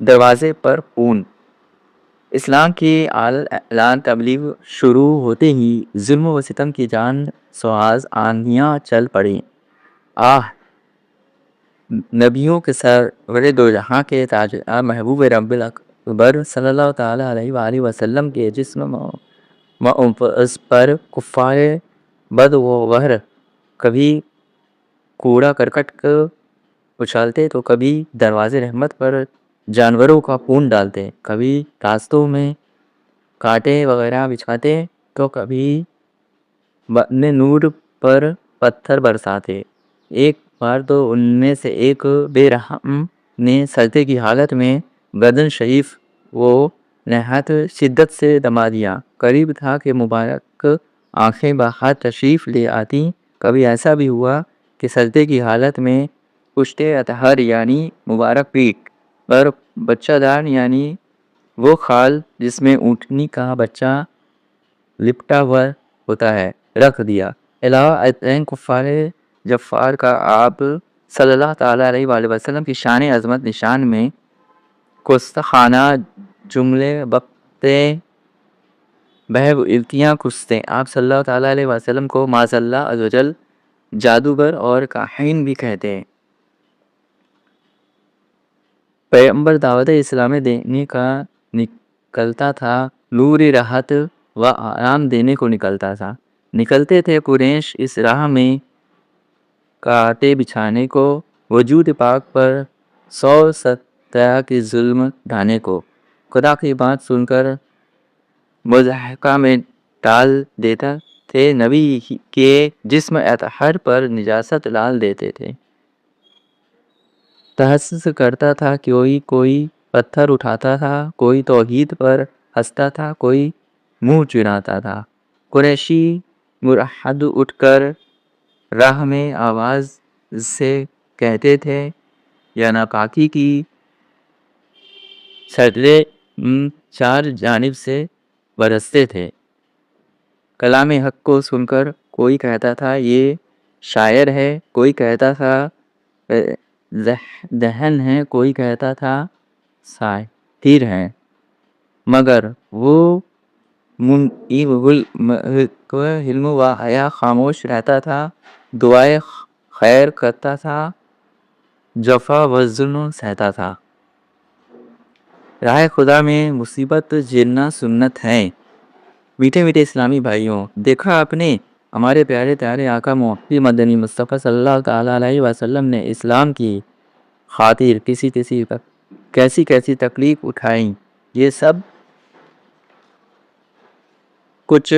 دروازے پر خون۔ اسلام کی اعلان تبلیغ شروع ہوتے ہی ظلم و ستم کی جان سواز آندھیاں چل پڑیں۔ نبیوں کے سرور دو جہاں کے تاجدار محبوب رب الاکبر صلی اللہ تعالیٰ علیہ وآلہ وسلم کے جسم مقدس پر کفار بد و بہر کبھی کوڑا کرکٹ اچھالتے تو کبھی دروازے رحمت پر جانوروں کا خون ڈالتے، کبھی راستوں میں کانٹے وغیرہ بچھاتے تو کبھی بطن نور پر پتھر برساتے۔ ایک بار تو ان میں سے ایک بے رحم نے سجدے کی حالت میں گردن شریف وہ نہایت شدت سے دبا دیا، قریب تھا کہ مبارک آنکھیں باہر تشریف لے آتی۔ کبھی ایسا بھی ہوا کہ سجدے کی حالت میں پشت اطہر یعنی مبارک پیٹھ پر بچہ دار یعنی وہ خال جس میں اونٹنی کا بچہ لپٹا ہوا ہوتا ہے رکھ دیا۔ علاوہ ازیں کفار جفار کا آپ صلی اللہ تعالیٰ علیہ وآلہ وسلم کی شان عظمت نشان میں گستاخانہ جملے بکتے بہت کستے آپ صلی اللہ تعالیٰ علیہ وسلم کو معاذ اللہ عز و جل جادوگر اور کاہن بھی کہتے ہیں۔ پیغمبر دعوت اسلامی دینے کا نکلتا تھا، نور راحت و آرام دینے کو نکلتے تھے قریش اس راہ میں کانٹے بچھانے کو، وجود پاک پر 100 طرح کے ظلم ڈھانے کو۔ خدا کی بات سن کر مضحکہ میں ڈال دیتے تھے، نبی کے جسم اطہر پر نجاست ڈال دیتے تھے۔ تحسس کرتا تھا، کوئی پتھر اٹھاتا تھا، کوئی توحید پر ہنستا تھا، کوئی منہ چڑھاتا تھا۔ قریشی مرحد اٹھ کر راہ میں آواز سے کہتے تھے، یا ناپاکی کی سرلے چار جانب سے برستے تھے۔ کلام حق کو سن کر کوئی کہتا تھا یہ شاعر ہے، کوئی کہتا تھا دہن ہے، کوئی کہتا تھا ساحر ہے، مگر وہ حلم و حیا خاموش رہتا تھا، دعائے خیر کرتا تھا، جفا و ظلم سہتا تھا۔ راہ خدا میں مصیبت جھیلنا سنت ہے۔ میٹھے میٹھے اسلامی بھائیوں، دیکھا آپ نے ہمارے پیارے آقا محمد مدنی مصطفیٰ صلی اللہ تعالیٰ علیہ وسلم نے اسلام کی خاطر کیسی تکلیف اٹھائیں۔ یہ سب کچھ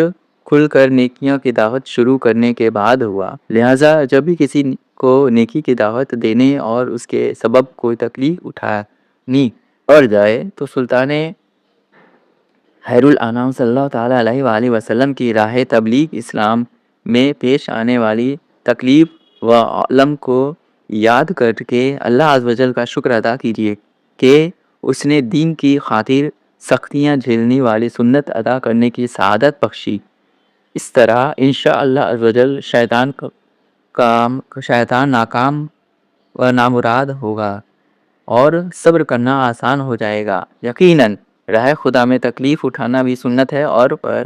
کھل کر نیکیاں کی دعوت شروع کرنے کے بعد ہوا، لہٰذا جب بھی کسی کو نیکی کی دعوت دینے اور اس کے سبب کوئی تکلیف اٹھانی پڑ جائے تو سلطان خیر الانام صلی اللہ تعالیٰ علیہ وآلہ وسلم کی راہ تبلیغ اسلام میں پیش آنے والی تکلیف و علم کو یاد کر کے اللہ عز و جل کا شکر ادا کیجیے کہ اس نے دین کی خاطر سختیاں جھیلنے والی سنت ادا کرنے کی سعادت بخشی۔ اس طرح انشاءاللہ عز و جل شیطان ناکام و نامراد ہوگا اور صبر کرنا آسان ہو جائے گا۔ یقیناً راہ خدا میں تکلیف اٹھانا بھی سنت ہے اور پر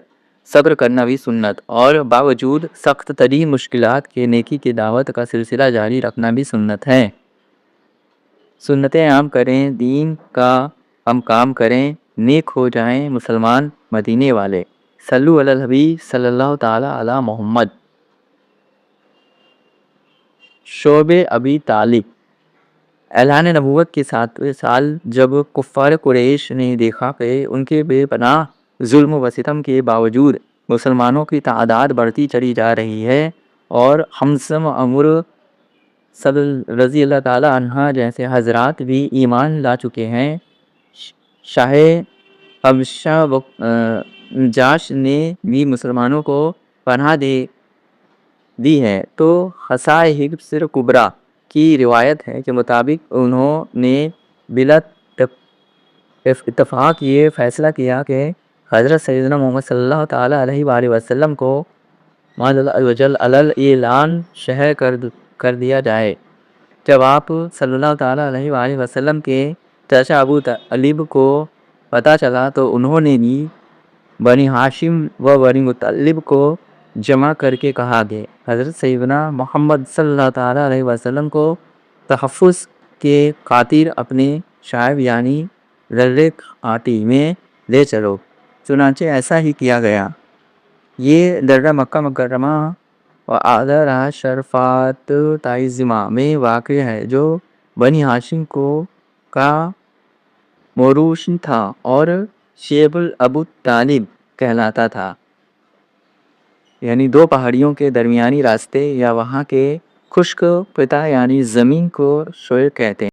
صبر کرنا بھی سنت، اور باوجود سخت ترین مشکلات کے نیکی کی دعوت کا سلسلہ جاری رکھنا بھی سنت ہے۔ سنتیں عام کریں، دین کا ہم کام کریں، نیک ہو جائیں مسلمان مدینے والے۔ صلو علی الحبیب صلی اللہ تعالی علی محمد۔ شعب ابی طالب۔ اعلان نبوت کے 7ویں سال جب کفار قریش نے دیکھا کہ ان کے بے پناہ ظلم و ستم کے باوجود مسلمانوں کی تعداد بڑھتی چلی جا رہی ہے اور حمزہ عمر رضی اللہ تعالی عنہ جیسے حضرات بھی ایمان لا چکے ہیں، شاہ حبشہ نجاش نے بھی مسلمانوں کو پناہ دی ہے، تو خزائن حبشہ کبریٰ کی روایت ہے کہ مطابق انہوں نے بلا اتفاق یہ فیصلہ کیا کہ حضرت سیدنا محمد صلی اللہ تعالیٰ علیہ وآلہ وسلم کو اعلان شہر کر دیا جائے۔ جب آپ صلی اللہ تعالیٰ علیہ وآلہ وسلم کے چاچا ابو طالب کو پتہ چلا تو انہوں نے بھی بنی ہاشم و بنی مطلب کو جمع کر کے کہا کہ حضرت سیدنا محمد صلی اللہ تعالیٰ علیہ وسلم کو تحفظ کے خاطر اپنے شعب یعنی ررے کھاٹی میں لے چلو۔ چنانچہ ایسا ہی کیا گیا۔ یہ درہ مکہ مکرمہ و اعلیٰ شرفات تعظیمہ میں واقع ہے جو بنی ہاشم کا موروث تھا اور شعب ابو طالب کہلاتا تھا، یعنی دو پہاڑیوں کے درمیانی راستے یا وہاں کے خشک پتہ یعنی زمین کو شعب کہتے ہیں۔